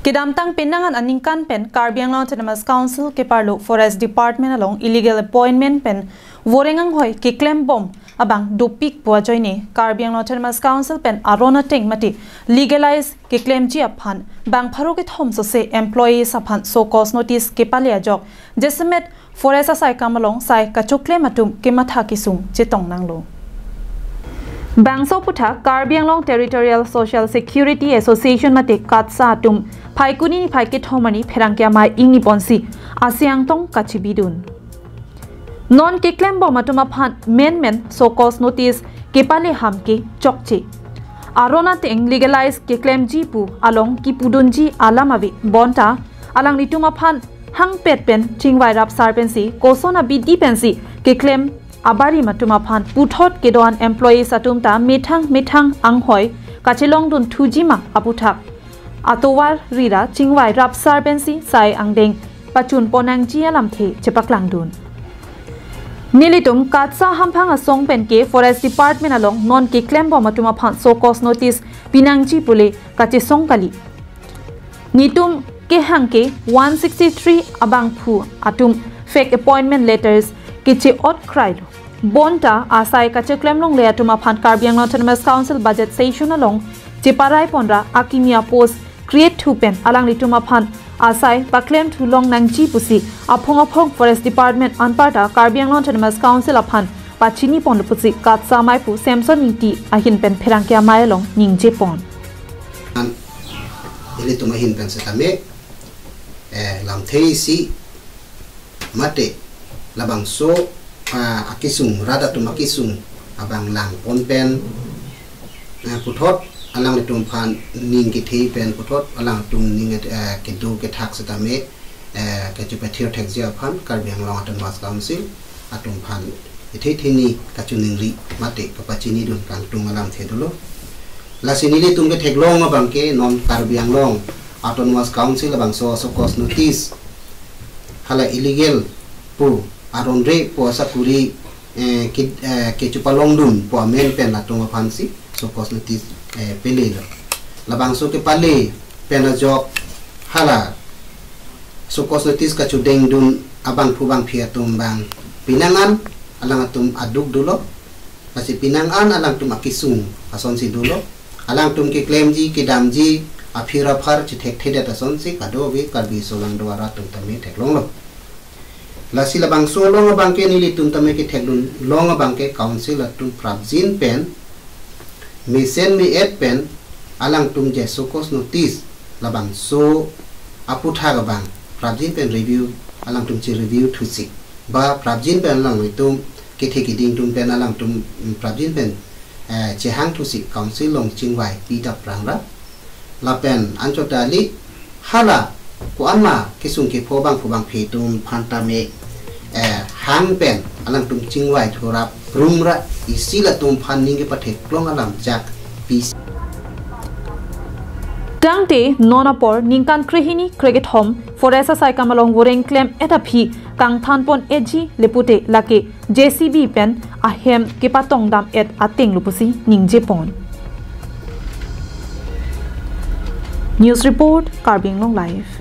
Kidam tang pinangan aning kan pen Karbi Anglong Autonomous Council ke parlo Forest Department along illegal appointment pen vorengang hoi ke claim bomb abang dopik bua joine Karbi Anglong Autonomous Council pen arona teng mati legalize ke claim ji aphan bang pharo ke thom so se employees aphan so cause notice ke palia jok jesemet forest sai kamalong sai kachuk claim atum ke matha kisung chetong nanglo Bangso Putha Karbi Anglong Territorial Social Security Association mate katsa atum phaikuni ni phaike thomani pherangkya mai ingni ponsi asyang tong kachibidun non ke claim bo matuma phan men so cause notice ke pale hamke chokche arona teng legalize ke claim ji pu along ki pudunji alamawi bonta alang lituma phan hang pet pen chingwai rap sarpensi kosona bidi pensi ke claim abari matuma phan puthot kedoan employees atumta methang anghoi kachilong dun thujima aputhak atowar rira chingwai rap sarpensi sai angdeng pachun ponang chialam the chepaklang dun nilitum katsa hamphang asong pen ke forest department along non ke claim bo matuma phan so cause notice pinangji pule kache songkali nitum ke hangke 163 abang phu atum fake appointment letters kiche ot krailo bonta asai kache claim long le atuma phan Karbi Anglong Autonomous Council budget session along chiparai ponra akimia post create to pen alang lituma phan asai pa claim to long nangji pusi aphong forest department anparta Karbi Anglong Autonomous Council aphan pachini pon pusi katsa mai pu samson ningti ahin pen pherangkya mai long ningje pon ele tuma hin pen setame lam thei si mate labang so akisung rada tu makisung abang lang pon pen puthot alang tum phan ning ki thei pen puthot alang tum ning ke du ke thak setame ke chupa thir thek jia phan Karbi Anglong Autonomous Council atum phan ithei thini ka chuning ri mate ka pachini dun kan tum alang the dolo lasini le tum ke thek long abang ke non Karbi Anglong Autonomous Council abang so cause notice hala illegal pu aron re po sakuri ke chupalong dun po men pen atung phansi so cause notice pele labang so ke pale pen jok hala so cause notice ka chudeng dun abang phubang phiatum bang pinangan alang atum aduk dulo pasi pinangan alang tum akisung ason si dulo alang tum ke claim ji ke dam ji aphira phar chithek theda ason si kado bi Karbi solang dwara tum tame theklong lo lasi labang so long abang ke nili tum tame ke theklun long abang ke council atum prabjin pen misen mi et pen alang tum je so cause notice labang so aputha abang prabjin pen review alang tum chi review thusi ba prabjin pen lang tum ke theki ding tum pen alang tum prabjin pen che hang thusi council long chingwai pi dap rang ra la pen anchotali hala ko amma kisung ke phobang phe tum phantame hang pen alang tum chingwai thorap rumra isila tum phanning ke pathe klong alam jak pis Tangte nonapor ningkan krehini kreget hom foresa sai kamalong woreng claim eta phi kang thanpon eji lepute lake JCB pen ahem ke patong dam et ateng lupusi ningje pon News report Karbi Anglong Live